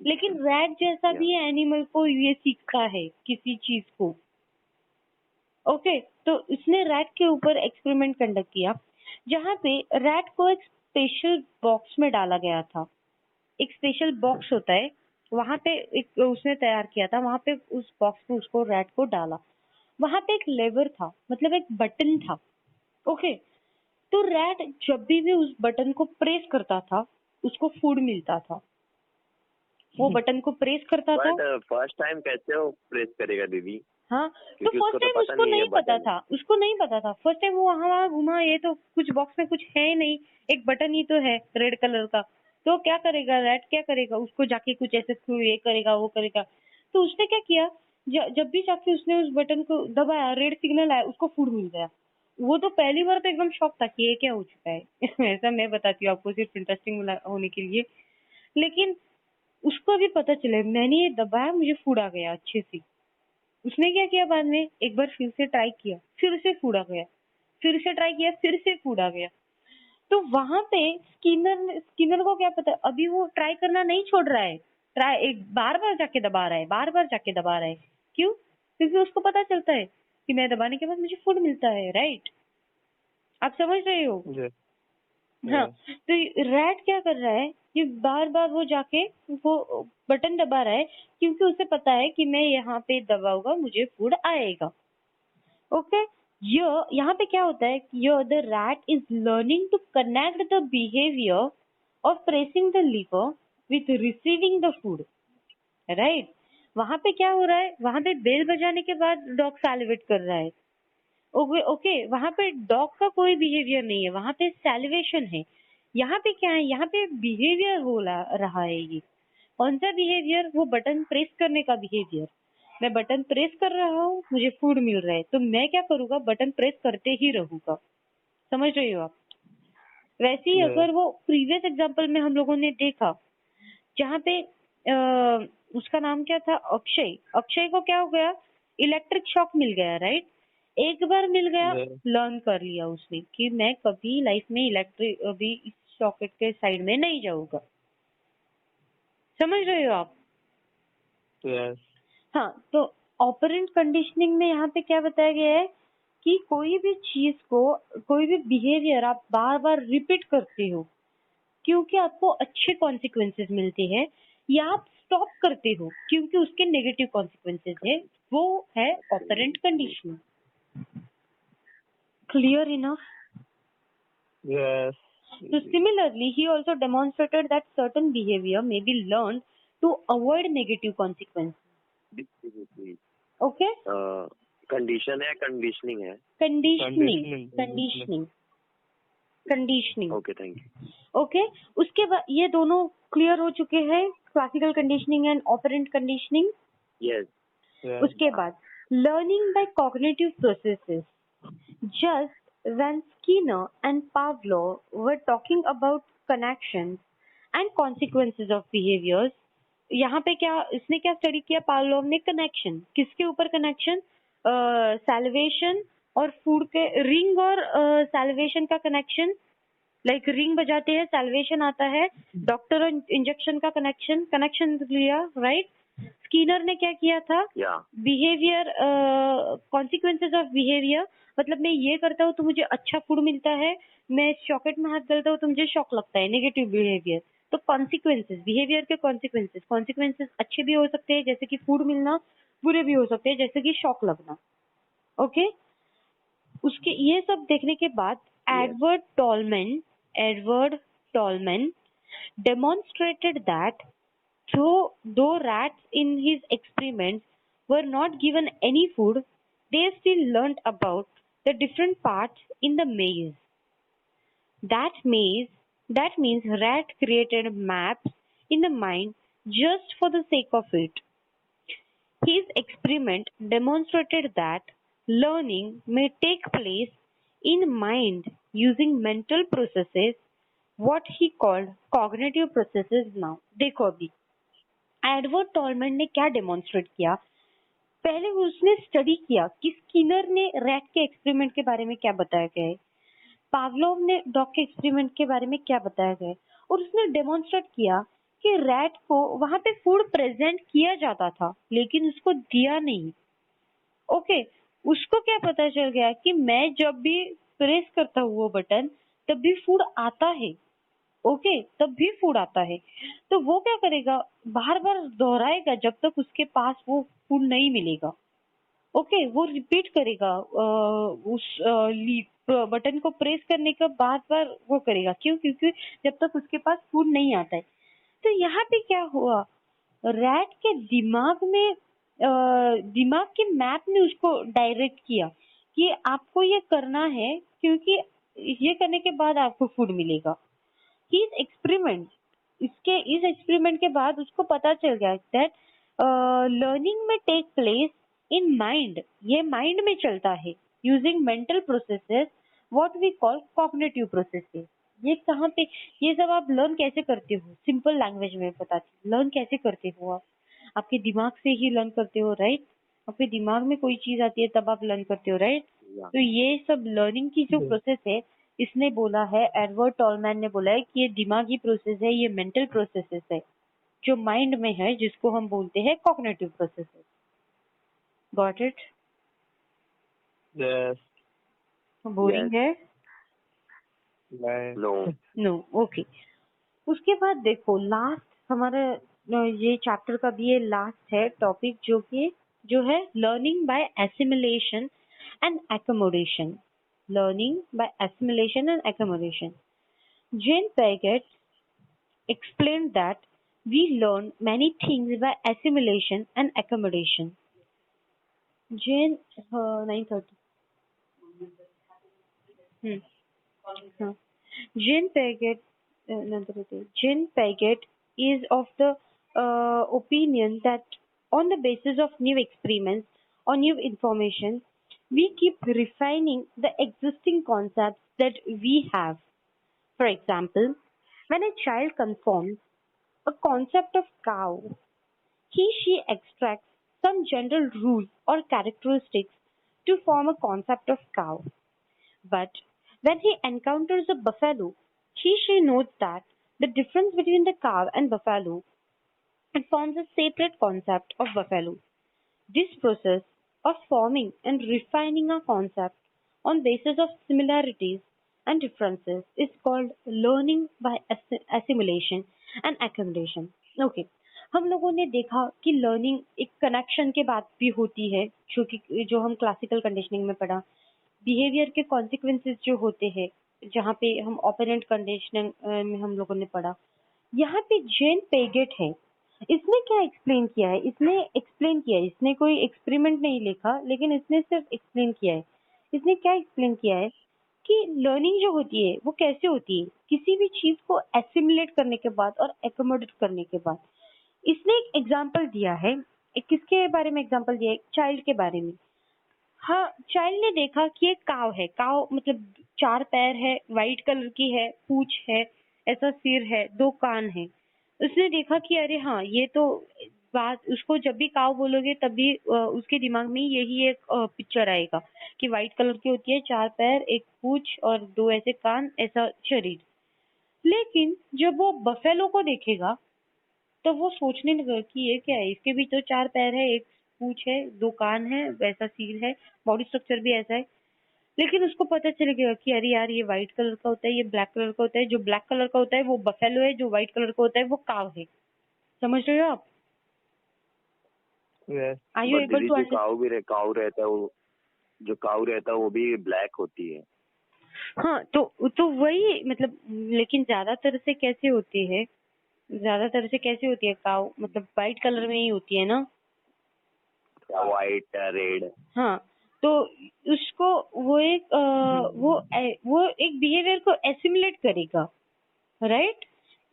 लेकिन रैट जैसा या भी एनिमल को ये सीखता है किसी चीज को। ओके, तो उसने रैट के ऊपर एक्सपेरिमेंट कंडक्ट किया, जहाँ पे रैट को एक स्पेशल बॉक्स में डाला गया था। एक स्पेशल बॉक्स होता है, वहां पे एक उसने तैयार किया था। वहां पे उस बॉक्स में उसको रैट को डाला। वहां पे एक लेवर था, मतलब एक बटन था। ओके, तो रैट जब भी उस बटन को प्रेस करता था, उसको फूड मिलता था। वो बटन को प्रेस करता था। बट फर्स्ट टाइम कैसे वो प्रेस करेगा दीदी? हाँ, तो क्योंकि फर्स्ट उसको तो टाइम पता उसको नहीं है ये नहीं पता बटन। था। उसको नहीं पता था। फर्स्ट टाइम वो वहां वहां घुमा, ये तो कुछ बॉक्स में कुछ है ही नहीं, एक बटन ही तो है रेड कलर का। तो क्या करेगा रैट? क्या करेगा? उसको जाके कुछ ऐसे ये करेगा वो करेगा। तो उसने क्या किया, जब भी जाके उसने उस बटन को दबाया, रेड सिग्नल आया, उसको फूड मिल गया। वो तो पहली बार तो एकदम शॉक था कि ये क्या हो चुका है। ऐसा मैं बताती हूँ आपको सिर्फ इंटरेस्टिंग होने के लिए। लेकिन उसको अभी पता चले, मैंने ये दबाया, मुझे फूड आ गया अच्छे से। उसने क्या किया बाद में, एक बार फिर से ट्राई किया, फिर से फूड आ गया। फिर से ट्राई किया, फिर से फूड आ गया। तो वहां पे स्किनर को क्या पता, अभी वो ट्राई करना नहीं छोड़ रहा है। ट्राई एक बार बार जाके दबा रहा है, बार बार जाके दबा रहा है। क्यों? क्योंकि उसको पता चलता है कि मैं दबाने के बाद मुझे फूड मिलता है, राइट? आप समझ रहे हो? yes, हाँ, yes, तो रैट क्या कर रहा है कि बार बार वो जाके वो बटन दबा रहा है, क्योंकि उसे पता है कि मैं यहाँ पे दबाऊंगा मुझे फूड आएगा। ओके, यहाँ पे क्या होता है कि the rat is learning to connect the behaviour of pressing the lever with receiving the food, right? वहां पे क्या हो रहा है? वहां पे बेल बजाने के बाद डॉग सैलिवेट कर रहा है। ओके ओके, वहां पे डॉग का कोई बिहेवियर नहीं है, वहां पे सैलिवेशन है। यहाँ पे क्या है? यहाँ पे बिहेवियर हो रहा है। ये कौन सा बिहेवियर? वो बटन प्रेस करने का बिहेवियर। मैं बटन प्रेस कर रहा हूँ, मुझे फूड मिल रहा है, तो मैं क्या करूंगा? बटन प्रेस करते ही रहूंगा। समझ रही हो आप? वैसे ही yes, अगर वो प्रीवियस एग्जांपल में हम लोगों ने देखा, जहाँ पे उसका नाम क्या था? अक्षय। अक्षय को क्या हो गया? इलेक्ट्रिक शॉक मिल गया, राइट? एक बार मिल गया, yes, लर्न कर लिया उसने कि मैं कभी लाइफ में इलेक्ट्रिक अभी इस सॉकेट के साइड में नहीं जाऊंगा। समझ रहे हो आप? yes, हाँ, तो ऑपरेंट कंडीशनिंग में यहाँ पे क्या बताया गया है कि कोई भी चीज को, कोई भी बिहेवियर आप बार बार रिपीट करते हो क्योंकि आपको अच्छे कॉन्सिक्वेंसेस मिलते हैं, या आप स्टॉप करते हो क्योंकि उसके नेगेटिव कॉन्सिक्वेंसेस है, वो है operant conditioning. Clear enough? yes, So similarly, he also demonstrated that certain behavior may be learned to avoid negative consequences. Okay? Condition है, कंडीशनिंग है? Conditioning, conditioning, conditioning, conditioning. Okay, thank you. Okay, उसके बाद ये दोनों clear हो चुके हैं, classical conditioning and operant conditioning. Yes. yes, उसके बाद learning by cognitive processes. Just when Skinner and Pavlov were talking about connections and consequences of behaviours, यहाँ पे क्या इसने क्या स्टडी किया? पावलोव ने कनेक्शन किसके ऊपर? कनेक्शन सैलिवेशन और फूड के, रिंग और सैलिवेशन का कनेक्शन। लाइक रिंग बजाते हैं, सैलिवेशन आता है, डॉक्टर और इंजेक्शन का कनेक्शन लिया, राइट? स्किनर ने क्या किया था? या बिहेवियर, कॉन्सिक्वेंसेस ऑफ बिहेवियर, मतलब मैं ये करता हूँ तो मुझे अच्छा फूड मिलता है, मैं शॉकेट में हाथ डालता हूँ तो मुझे शॉक लगता है, नेगेटिव बिहेवियर। तो कॉन्सिक्वेंसेस, बिहेवियर के कॉन्सिक्वेंसेस अच्छे भी हो सकते हैं जैसे कि फूड मिलना, बुरे भी हो सकते हैं जैसे कि शॉक लगना। ओके, उसके ये सब देखने के बाद Edward tall man demonstrated that though rats in his experiments were not given any food, they still learnt about the different parts in the maze. That maze, that means rat created maps in the mind just for the sake of it. His experiment demonstrated that learning may take place in mind using mental processes, what he called cognitive processes now. देखो अभी Edward tall man ने क्या demonstrate किया, पहले उसने study किया कि Skinner ने रैट के एक्सपेरिमेंट के बारे में क्या बताया गया है, पावलोव ने डॉग के एक्सपेरिमेंट के बारे में क्या बताया गया है, और उसने डेमोन्स्ट्रेट किया कि रैट को वहां पे फूड प्रेजेंट किया जाता था लेकिन उसको दिया नहीं। ओके, उसको क्या पता चल गया कि मैं जब भी प्रेस करता हूँ वो बटन तब भी फूड आता है। ओके, तब भी फूड आता है, तो वो क्या करेगा, बार बार दोहराएगा जब तक उसके पास वो फूड नहीं मिलेगा। ओके, वो रिपीट करेगा उस बटन को प्रेस करने का बार बार वो करेगा। क्यों? क्योंकि जब तक उसके पास फूड नहीं आता है। तो यहाँ पे क्या हुआ, रैट के दिमाग में दिमाग के मैप ने उसको डायरेक्ट किया कि आपको ये करना है क्योंकि ये करने के बाद आपको फूड मिलेगा। इस एक्सपेरिमेंट के बाद उसको पता चल गया दैट लर्निंग में टेक प्लेस इन माइंड, ये माइंड में चलता है using mental processes what we call cognitive processes. ये कहाँ पे, ये सब आप लर्न कैसे करते हो, सिंपल लैंग्वेज में बताती हूँ। लर्न कैसे करते हो आप, आपके दिमाग से ही लर्न करते हो, राइट? आपके दिमाग में कोई चीज आती है तब आप लर्न करते हो, राइट? तो ये सब लर्निंग की जो प्रोसेस है, इसने बोला है, एडवर्ड टॉलमैन ने बोला है कि ये दिमागी प्रोसेस है, ये मेंटल प्रोसेसेस है जो माइंड में है, जिसको हम बोलते हैं cognitive processes. Got it? Yes. Boring है? No. No, okay. उसके बाद देखो लास्ट हमारा ये चैप्टर का भी ये लास्ट है टॉपिक जो है learning by assimilation and accommodation. Learning by assimilation and accommodation. Jane Piaget explained that we learn many things by assimilation and accommodation. Jane 9:30. हाँ. Jane Piaget Jane Piaget is of the opinion that on the basis of new experiments or new information, we keep refining the existing concepts that we have. For example, when a child conforms a concept of cow, she extracts some general rules or characteristics to form a concept of cow. But when he encounters a buffalo, she notes that the difference between the cow and buffalo, it forms a separate concept of buffalo. This process of forming and refining a concept on basis of similarities and differences is called learning by assimilation and accommodation. Okay, हम लोगों ने देखा कि learning एक connection के बाद भी होती है, जो हम क्लासिकल कंडीशनिंग में पढ़ा। बिहेवियर के कॉन्सिक्वेंसेस जो होते हैं, जहाँ पे हम ऑपरेंट कंडीशनिंग में हम लोगों ने पढ़ा। यहाँ पे जेन पेगेट है, इसने क्या एक्सप्लेन किया है, इसने कोई एक्सपेरिमेंट नहीं लिखा, लेकिन इसने सिर्फ एक्सप्लेन किया है। इसने क्या एक्सप्लेन किया है कि लर्निंग जो होती है वो कैसे होती है, किसी भी चीज को एसिमुलेट करने के बाद और एकोमोडेट करने के बाद। इसने एक एग्जाम्पल दिया है, किसके बारे में एग्जाम्पल दिया है, चाइल्ड के बारे में। हाँ, चाइल्ड ने देखा कि एक काव है, काव मतलब 4 पैर है, व्हाइट कलर की है, पूंछ है, ऐसा सिर है, 2 कान है। उसने देखा कि अरे हाँ, ये तो बात, उसको जब भी काव बोलोगे तभी उसके दिमाग में यही एक पिक्चर आएगा कि व्हाइट कलर की होती है, 4 पैर, एक पूंछ और 2 ऐसे कान, ऐसा शरीर। लेकिन जब वो बफेलो को देखेगा तो वो सोचने लगा कि ये क्या है, इसके भी तो 4 पैर है, एक पूंछ है, 2 कान है, वैसा सिर है, बॉडी स्ट्रक्चर भी ऐसा है। लेकिन उसको पता चलेगा कि अरे यार, ये व्हाइट कलर का होता है, ये ब्लैक कलर का होता है, जो ब्लैक कलर का होता है वो बफेलो है, जो व्हाइट कलर का होता है वो काव है। समझ रहे हो आप? Yes. Are you able to cow रहता है, वो जो काऊ रहता है वो भी ब्लैक होती है। हाँ, तो वही मतलब, लेकिन ज्यादातर से कैसे होती है ज्यादातर से कैसी होती है काऊ, मतलब व्हाइट कलर में ही होती है ना? White red. हाँ, तो उसको वो एक बिहेवियर को एसिमुलेट करेगा, राइट?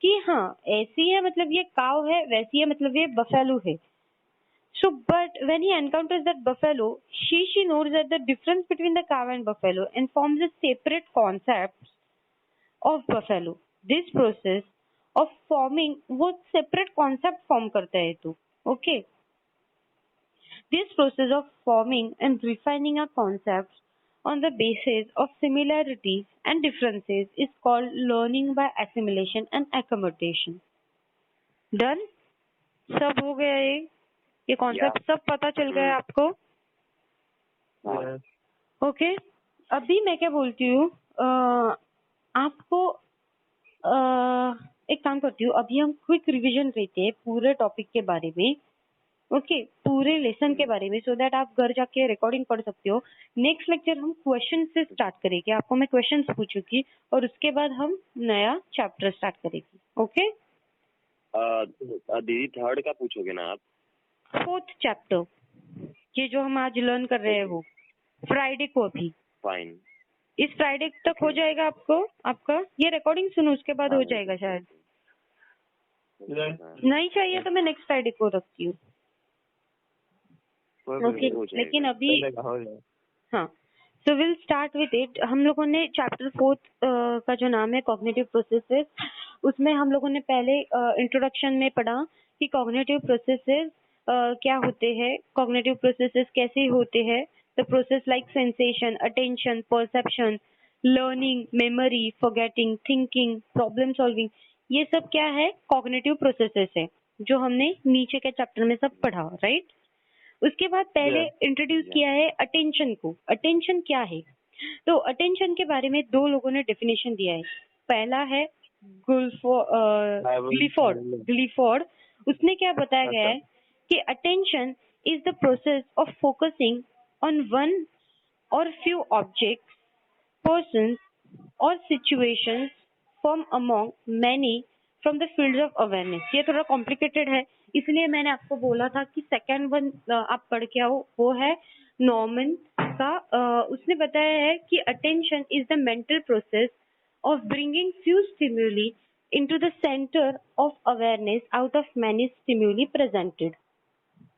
कि हाँ ऐसी है मतलब ये काऊ है, वैसी है मतलब ये बफेलो है. So, but when he encounters that buffalo, she knows that the difference between the cow and buffalo and forms a separate concept of buffalo. This process of forming वो separate concept form करता है तो, okay? This process of forming and refining a concept on the basis of similarities and differences is called learning by assimilation and accommodation. Done? सब हो गया ये concept सब पता चल गया है आपको? Yes. ओके अभी मैं क्या बोलती हूँ आपको एक काम करती हूँ, अभी हम क्विक रिवीजन लेते हैं पूरे टॉपिक के बारे में. ओके पूरे लेसन के बारे में, सो दैट आप घर जाके रिकॉर्डिंग पढ़ सकते हो. नेक्स्ट लेक्चर हम क्वेश्चन से स्टार्ट करेंगे, आपको मैं क्वेश्चन पूछूंगी और उसके बाद हम नया चैप्टर स्टार्ट करेंगे. ओके दीदी थर्ड का पूछोगे ना आप? 4th चैप्टर ये जो हम आज लर्न कर रहे हैं वो फ्राइडे को, अभी फाइन. इस फ्राइडे तक हो जाएगा आपका ये रिकॉर्डिंग सुनो उसके बाद हो जाएगा शायद. Yes. नहीं चाहिए तो मैं नेक्स्ट फ्राइडे को रखती हूँ. ओके हो जाएगा. लेकिन अभी चलेगा, हो जाएगा. हाँ so will start with it. हम लोगों ने चैप्टर 4 का जो नाम है कॉग्निटिव प्रोसेसेस, उसमें हम लोगों ने पहले इंट्रोडक्शन में पढ़ा कि कॉग्निटिव प्रोसेसेस क्या होते हैं, कॉग्निटिव प्रोसेसेस कैसे होते हैं. The process like sensation, attention, perception, learning, memory, forgetting, thinking, problem solving, ये सब क्या है कॉग्निटिव प्रोसेसेस है जो हमने नीचे के चैप्टर में सब पढ़ा, राइट? उसके बाद पहले इंट्रोड्यूस किया है अटेंशन को. अटेंशन क्या है? तो अटेंशन के बारे में दो लोगों ने डेफिनेशन दिया है. पहला है ग्लिफोर्ड. उसने क्या बताया गया है कि attention is the process of focusing on one or few objects, persons or situations from among many from the fields of awareness. ये थोड़ा कॉम्प्लिकेटेड है इसलिए मैंने आपको बोला था कि सेकंड वन आप पढ़ के आओ, वो है नॉर्मन का. उसने बताया है कि attention is the mental process of bringing few stimuli into the center of awareness out of many stimuli presented.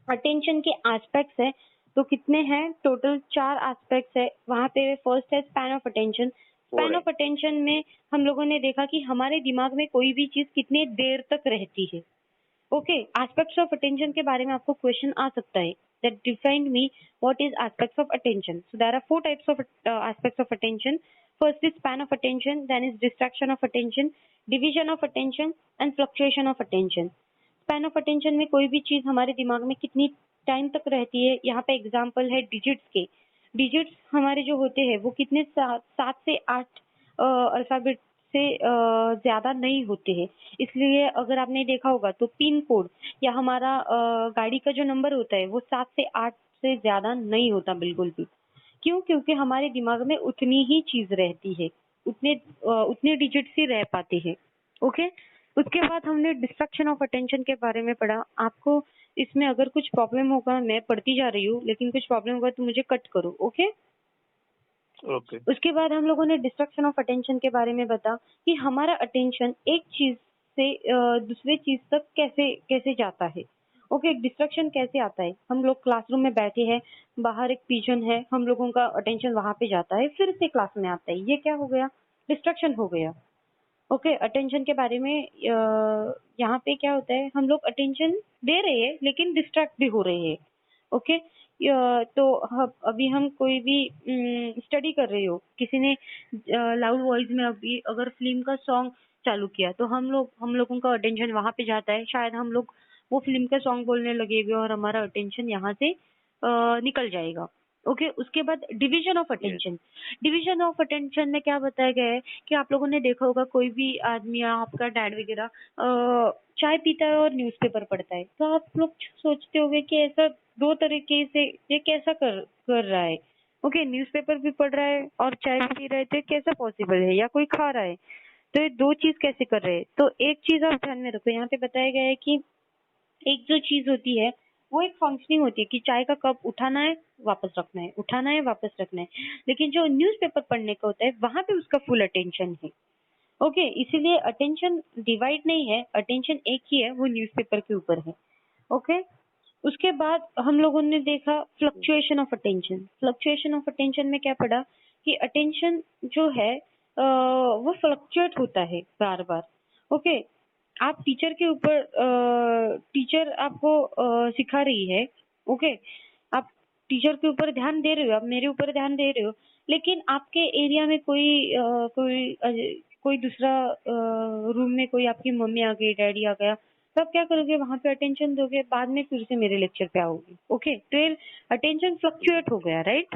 Attention के एस्पेक्ट्स है तो कितने हैं? टोटल 4 एस्पेक्ट्स है. वहाँ पे फर्स्ट है span of attention. Span of attention में हम लोगों ने देखा कि हमारे दिमाग में कोई भी चीज कितनी देर तक रहती है. ओके एस्पेक्ट्स ऑफ अटेंशन के बारे में आपको क्वेश्चन आ सकता है that define me what is aspects of attention. So there are 4 types of aspects of attention. First is span of attention, then is distraction of attention, division of attention and fluctuation of attention. Span of attention में कोई भी चीज हमारे दिमाग में कितनी time तक रहती है. यहाँ पे एग्जांपल है डिजिट्स के. डिजिट्स हमारे जो होते हैं वो कितने 7 से 8 अल्फाबेट से ज्यादा नहीं होते हैं. इसलिए अगर आपने देखा होगा तो पिन कोड या हमारा गाड़ी का जो नंबर होता है वो 7 से 8 से ज्यादा नहीं होता बिल्कुल भी. क्यों? क्योंकि हमारे दिमाग में उतनी ही चीज रहती है, उतने डिजिट्स ही रह पाते हैं. ओके उसके बाद हमने डिस्ट्रक्शन ऑफ अटेंशन के बारे में पढ़ा. आपको इसमें अगर कुछ प्रॉब्लम होगा, मैं पढ़ती जा रही हूँ लेकिन कुछ प्रॉब्लम होगा तो मुझे कट करो. Okay okay. उसके बाद हम लोगों ने डिस्ट्रक्शन ऑफ अटेंशन के बारे में बता कि हमारा अटेंशन एक चीज से दूसरे चीज तक कैसे कैसे जाता है. ओके डिस्ट्रक्शन कैसे आता है? हम लोग क्लासरूम में बैठे हैं, बाहर एक पिजन है, हम लोगों का अटेंशन वहां पे जाता है, फिर से क्लास में आता है. ये क्या हो गया? डिस्ट्रक्शन हो गया. ओके अटेंशन के बारे में यहाँ पे क्या होता है, हम लोग अटेंशन दे रहे हैं लेकिन डिस्ट्रैक्ट भी हो रहे हैं. ओके तो अभी हम कोई भी स्टडी कर रहे हो, किसी ने लाउड वॉइस में अभी अगर फिल्म का सॉन्ग चालू किया तो हम लोगों का अटेंशन वहां पे जाता है. शायद हम लोग वो फिल्म का सॉन्ग बोलने लगेंगे और हमारा अटेंशन यहाँ से निकल जाएगा. ओके उसके बाद division of attention. Division of attention में क्या बताया गया है कि आप लोगों ने देखा होगा कोई भी आदमी या आपका डैड वगैरह चाय पीता है और न्यूज़पेपर पढ़ता है, तो आप लोग सोचते होंगे कि ऐसा 2 तरीके से ये कैसा कर रहा है. ओके न्यूज़पेपर भी पढ़ रहा है और चाय भी पी रहा है, तो कैसा पॉसिबल है? या कोई खा रहा है तो ये दो चीज कैसे कर रहे हैं? तो एक चीज आप ध्यान में रखो, यहाँ पे बताया गया है कि एक जो चीज होती है वो एक फंक्शनिंग होती है कि चाय का कप उठाना है वापस रखना है, उठाना है वापस रखना है, लेकिन जो न्यूज़पेपर पढ़ने का होता है वहां पे उसका फुल अटेंशन है। ओके, इसीलिए अटेंशन डिवाइड नहीं है, अटेंशन एक ही है, वो न्यूज़पेपर के ऊपर है। ओके, उसके बाद हम लोगों ने देखा fluctuation of attention. Fluctuation of attention में क्या पढ़ा कि अटेंशन जो है वो फ्लक्चुएट होता है बार बार। ओके, आप टीचर के ऊपर टीचर आपको सिखा रही है। ओके, आप टीचर के ऊपर ध्यान दे रहे हो, आप मेरे ऊपर ध्यान दे रहे हो, लेकिन आपके एरिया में कोई दूसरा रूम में कोई आपकी मम्मी आ गई, डैडी आ गया, तो आप क्या करोगे? वहां पे अटेंशन दोगे, बाद में फिर से मेरे लेक्चर पे आओगे। ओके, तो ये अटेंशन फ्लक्चुएट हो गया, राइट?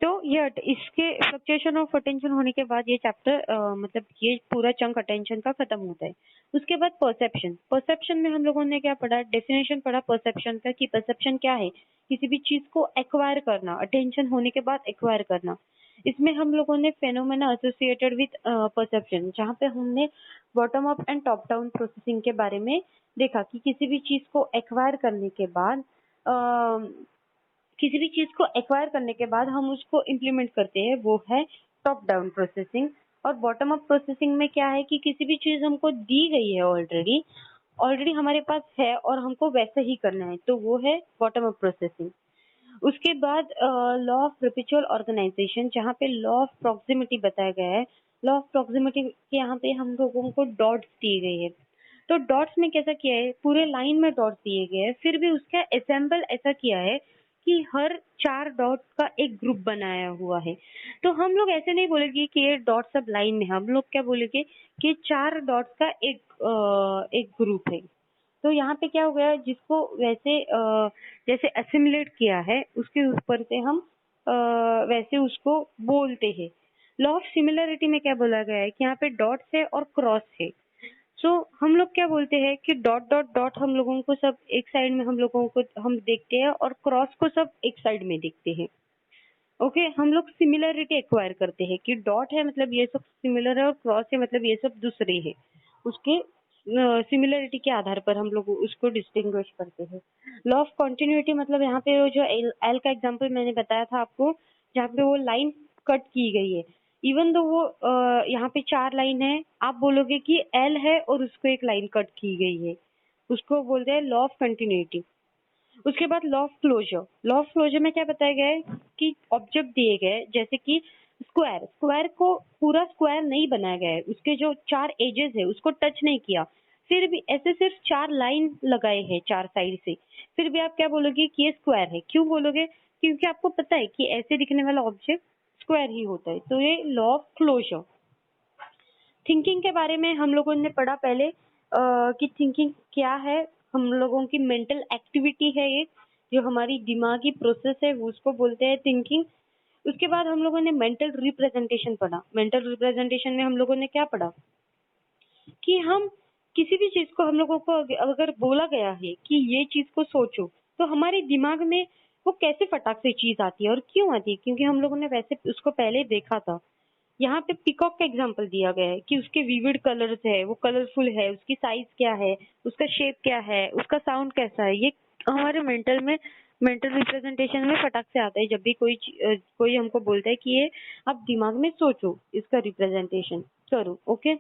तो ये इसके फ्लक्चुएशन ऑफ अटेंशन होने के बाद ये चैप्टर मतलब ये पूरा चंक अटेंशन का खत्म होता है। उसके बाद परसेप्शन। परसेप्शन में हम लोगों ने क्या पढ़ा? डेफिनेशन पढ़ा परसेप्शन का कि परसेप्शन क्या है? किसी भी चीज को एक्वायर करना, अटेंशन होने के बाद एक्वायर करना। इसमें हम लोगों ने फेनोमेना एसोसिएटेड विद परसेप्शन, जहाँ पे हमने bottom up and top down processing के बारे में देखा कि किसी भी चीज को एक्वायर करने के बाद किसी भी चीज को एक्वायर करने के बाद हम उसको इम्प्लीमेंट करते हैं, वो है टॉप डाउन प्रोसेसिंग। और बॉटम अप प्रोसेसिंग में क्या है कि किसी भी चीज हमको दी गई है ऑलरेडी, ऑलरेडी हमारे पास है और हमको वैसे ही करना है, तो वो है बॉटम अप प्रोसेसिंग। उसके बाद लॉ ऑफ परपेचुअल ऑर्गेनाइजेशन, जहाँ पे लॉ ऑफ प्रॉक्सिमिटी बताया गया है। लॉ ऑफ प्रॉक्सिमिटी के यहाँ पे हम लोगों को डॉट्स दिए गए हैं। तो डॉट्स में कैसा किया है? पूरे लाइन में डॉट्स दिए गए हैं, फिर भी उसका असेंबल ऐसा किया है कि हर 4 डॉट्स का एक ग्रुप बनाया हुआ है। तो हम लोग ऐसे नहीं बोलेंगे कि ये डॉट्स सब लाइन में है, हम लोग क्या बोलेंगे कि 4 डॉट्स का एक ग्रुप है। तो यहाँ पे क्या हो गया, जिसको वैसे जैसे असिमुलेट किया है उसके ऊपर से हम वैसे उसको बोलते हैं। लॉ ऑफ सिमिलरिटी में क्या बोला गया है कि यहाँ पे डॉट्स है और क्रॉस है। सो हम लोग क्या बोलते हैं कि डॉट डॉट डॉट हम लोगों को सब एक साइड में हम लोगों को हम देखते हैं और क्रॉस को सब एक साइड में देखते हैं। ओके, हम लोग सिमिलरिटी एक्वायर करते हैं कि डॉट है मतलब ये सब सिमिलर है और क्रॉस है मतलब ये सब दूसरे है। उसके सिमिलरिटी के आधार पर हम लोग उसको डिस्टिंग्विश करते हैं। लॉ ऑफ कंटिन्यूटी मतलब यहाँ पे वो जो एल का एग्जांपल मैंने बताया था आपको, जहाँ पे वो लाइन कट की गई है, इवन दो वो यहाँ पे 4 लाइन है, आप बोलोगे कि एल है और उसको एक लाइन कट की गई है, उसको बोलते हैं लॉ ऑफ कंटिन्यूटी। उसके बाद law of closure. Law of closure में क्या बताया गया है कि ऑब्जेक्ट दिए गए, जैसे कि स्क्वायर, स्क्वायर को पूरा स्क्वायर नहीं बनाया गया है, उसके जो 4 एजेस है उसको टच नहीं किया, फिर भी ऐसे सिर्फ 4 लाइन लगाए हैं 4 साइड से, फिर भी आप क्या बोलोगे कि ये स्क्वायर है। क्यों बोलोगे? क्योंकि आपको पता है कि ऐसे दिखने वाला ऑब्जेक्ट स्क्वायर ही होता है। तो ये लॉ ऑफ क्लोजर। थिंकिंग के बारे में हम लोगों ने पढ़ा पहले कि थिंकिंग क्या है। हम लोगों की मेंटल एक्टिविटी है एक, जो हमारी दिमागी प्रोसेस है, वो उसको बोलते हैं थिंकिंग। उसके बाद हम लोगों ने मेंटल रिप्रेजेंटेशन पढ़ा। मेंटल रिप्रेजेंटेशन में हम लोगों ने क्या पढ़ा कि हम किसी भी चीज को, हम लोगों को अगर बोला गया है कि ये चीज को सोचो, तो हमारे दिमाग में वो कैसे फटाक से चीज आती है और क्यों आती है? क्योंकि हम लोगों ने वैसे उसको पहले देखा था। यहाँ पे पीकॉक का एग्जांपल दिया गया है कि उसके विविड कलर्स है, वो कलरफुल है, उसकी साइज क्या है, उसका शेप क्या है, उसका साउंड कैसा है। ये हमारे मेंटल रिप्रेजेंटेशन में फटाक से आता है जब भी कोई हमको बोलता है कि ये आप दिमाग में सोचो, इसका रिप्रेजेंटेशन करो। ओके,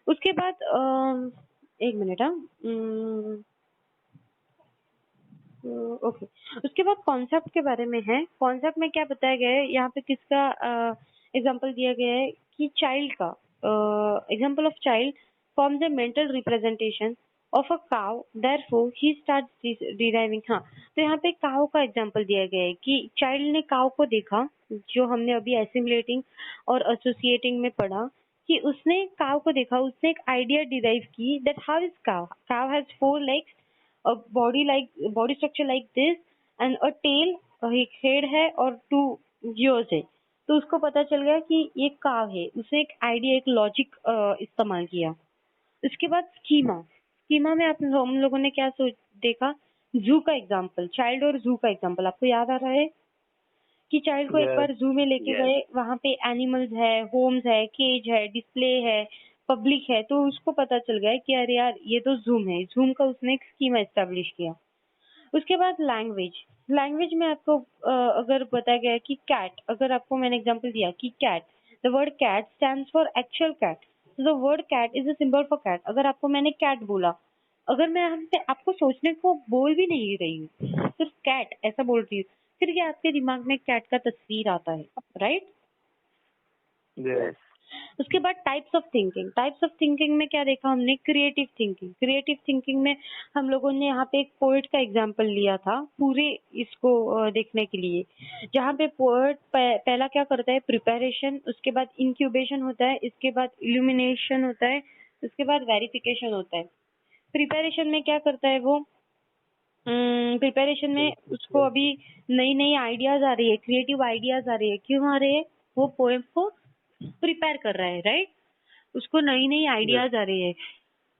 उसके बाद एक मिनट, हाँ, ओके, उसके बाद कॉन्सेप्ट के बारे में है। कॉन्सेप्ट में क्या बताया गया है, यहाँ पे किसका एग्जांपल दिया गया है कि चाइल्ड का example of child forms a mental representation of a cow, therefore he starts deriving. हाँ, तो यहाँ पे काउ का एग्जांपल दिया गया है कि चाइल्ड ने काउ को देखा, जो हमने अभी एसिमुलेटिंग और एसोसिएटिंग में पढ़ा कि उसने काउ को देखा, उसने एक आइडिया डिराइव की that how is cow, cow has 4 legs, a body structure like this and a tail, एक हेड है और 2 ears है। तो उसको पता चल गया कि ये काव है। उसने एक आइडिया, एक लॉजिक इस्तेमाल किया। उसके बाद स्कीमा। स्कीमा में हम लोगों ने क्या सोच देखा? जू का एग्जांपल, चाइल्ड और जू का एग्जांपल आपको याद आ रहा है कि चाइल्ड को एक Yes. बार जू में लेके Yes. गए, वहाँ पे एनिमल्स है, होम्स है, केज है, डिस्प्ले है, पब्लिक है, तो उसको पता चल गया कि अरे यार ये तो जूम है। जूम का उसने एक स्कीमा एस्टेब्लिश किया। उसके बाद लैंग्वेज। लैंग्वेज में आपको अगर बताया गया है कि कैट, अगर आपको मैंने एग्जांपल दिया कि cat, the word cat stands for actual cat, the word cat is a symbol for cat. अगर आपको मैंने कैट बोला, अगर मैं हमसे आपको सोचने को बोल भी नहीं रही हूँ, सिर्फ कैट ऐसा बोल रही हूँ, फिर ये आपके दिमाग में कैट का तस्वीर आता है, राइट? Yes. उसके बाद types of thinking. Types of thinking में क्या देखा हमने? Creative thinking. क्रिएटिव थिंकिंग में हम लोगों ने यहाँ पे एक पोएट का एग्जांपल लिया था पूरे इसको देखने के लिए, जहाँ पे पोएट पहला क्या करता है? प्रिपरेशन, उसके बाद इंक्यूबेशन होता है, इसके बाद इल्यूमिनेशन होता है, उसके बाद वेरिफिकेशन होता है। प्रिपरेशन में क्या करता है वो? प्रिपरेशन में उसको अभी नई नई आइडियाज आ रही है, क्रिएटिव आइडियाज आ रही है। क्यों आ रही है? वो पोएम को प्रिपेयर कर रहा है, राइट? उसको नई नई आइडियाज आ रही है।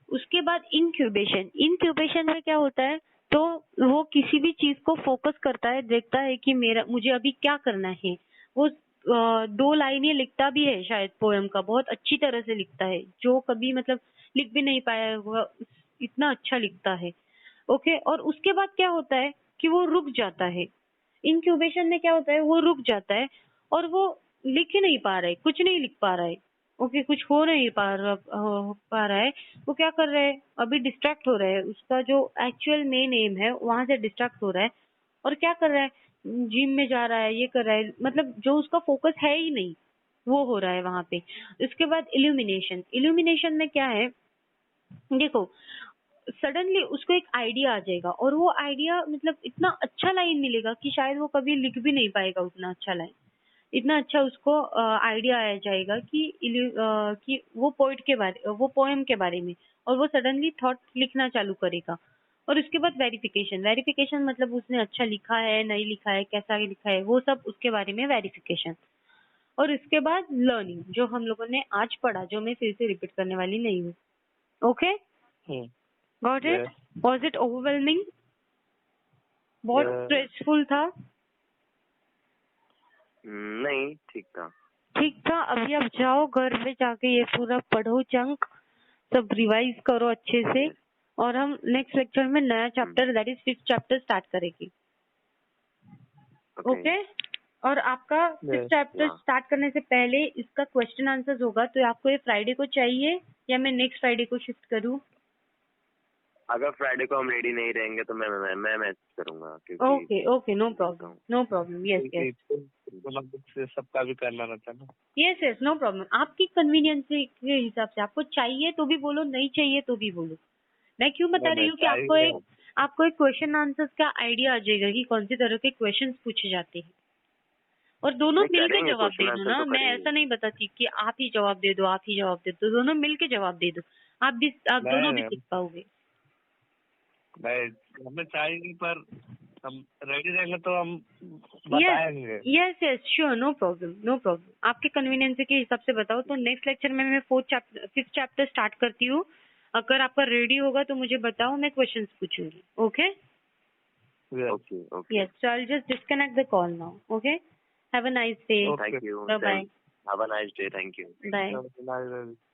उसके बाद इंक्यूबेशन। इंक्यूबेशन में क्या होता है? तो वो किसी भी चीज को फोकस करता है, देखता है कि मुझे अभी क्या करना है। वो 2 लाइनें लिखता भी है शायद पोएम का, बहुत अच्छी तरह से लिखता है, जो कभी मतलब लिख भी नहीं पाया हुआ, इतना अच्छा लिखता है। ओके, और उसके बाद क्या होता है कि वो रुक जाता है। इंक्यूबेशन में क्या होता है? वो रुक जाता है और वो लिख ही नहीं पा रहा है, कुछ नहीं लिख पा रहा है। ओके, कुछ हो नहीं पा रहा है। वो क्या कर रहा है? अभी डिस्ट्रैक्ट हो रहा है, उसका जो एक्चुअल मेन एम है वहां से डिस्ट्रैक्ट हो रहा है। और क्या कर रहा है? जिम में जा रहा है, ये कर रहा है, मतलब जो उसका फोकस है ही नहीं वो हो रहा है वहां पे। उसके बाद इल्यूमिनेशन। इल्यूमिनेशन में क्या है? देखो, सडनली उसको एक आइडिया आ जाएगा और वो आइडिया मतलब इतना अच्छा लाइन मिलेगा कि शायद वो कभी लिख भी नहीं पाएगा उतना अच्छा लाइन। इतना अच्छा उसको आइडिया आ जाएगा कि वो पोएम के बारे में, और वो सडनली थॉट लिखना चालू करेगा। और उसके बाद वेरिफिकेशन। वेरिफिकेशन मतलब उसने अच्छा लिखा है, नहीं लिखा है, कैसा लिखा है, वो सब उसके बारे में वेरिफिकेशन। और इसके बाद लर्निंग, जो हम लोगों ने आज पढ़ा, जो मैं फिर से रिपीट करने वाली नहीं हूँ। Okay, Hmm. Got it? Yes. Was it overwhelming? बहुत स्ट्रेसफुल था? नहीं, ठीक था। ठीक था। अभी आप जाओ घर में, जाके ये पूरा पढ़ो, चंक सब रिवाइज करो अच्छे से, और हम नेक्स्ट लेक्चर में नया chapter, that is 5th chapter start करेंगे। ओके? और आपका 5th चैप्टर स्टार्ट करने से पहले इसका क्वेश्चन आंसर्स होगा, तो आपको ये फ्राइडे को चाहिए या मैं नेक्स्ट फ्राइडे को शिफ्ट करूँ? अगर फ्राइडे को हम रेडी नहीं रहेंगे तो मैं मैसेज करूंगा, क्योंकि okay okay, no problem, no problem. Yes yes क्योंकि सबका भी करना रहता है ना। Yes yes, no problem. आपकी कन्वीनियंस के हिसाब से, आपको चाहिए तो भी बोलो, नहीं चाहिए तो भी बोलो। मैं क्यों बता रही हूँ कि आपको एक क्वेश्चन आंसर्स का आइडिया आ जाएगा कि कौन सी तरह के क्वेश्चंस पूछे जाते हैं, और दोनों मिलके जवाब दे दो ना। मैं ऐसा नहीं बताती कि आप ही जवाब दे दो, आप ही जवाब दे दो, दोनों मिलके जवाब दे दो। आप दोनों भी सीख पाओगे। हमें चाहिए, पर हम रेडी रहेंगे तो हम बताएंगे। Yes yes, sure, no problem, no problem. आपके कन्वीनियंस के हिसाब से बताओ। तो नेक्स्ट लेक्चर में मैं 5th चैप्टर स्टार्ट करती हूँ। अगर आपका रेडी होगा तो मुझे बताओ, मैं क्वेश्चंस पूछूंगी। Okay? Okay okay. Yes, so I will just disconnect the call now. Okay, have a nice day. Thank you. Bye bye. Have a nice day. Thank you. Bye.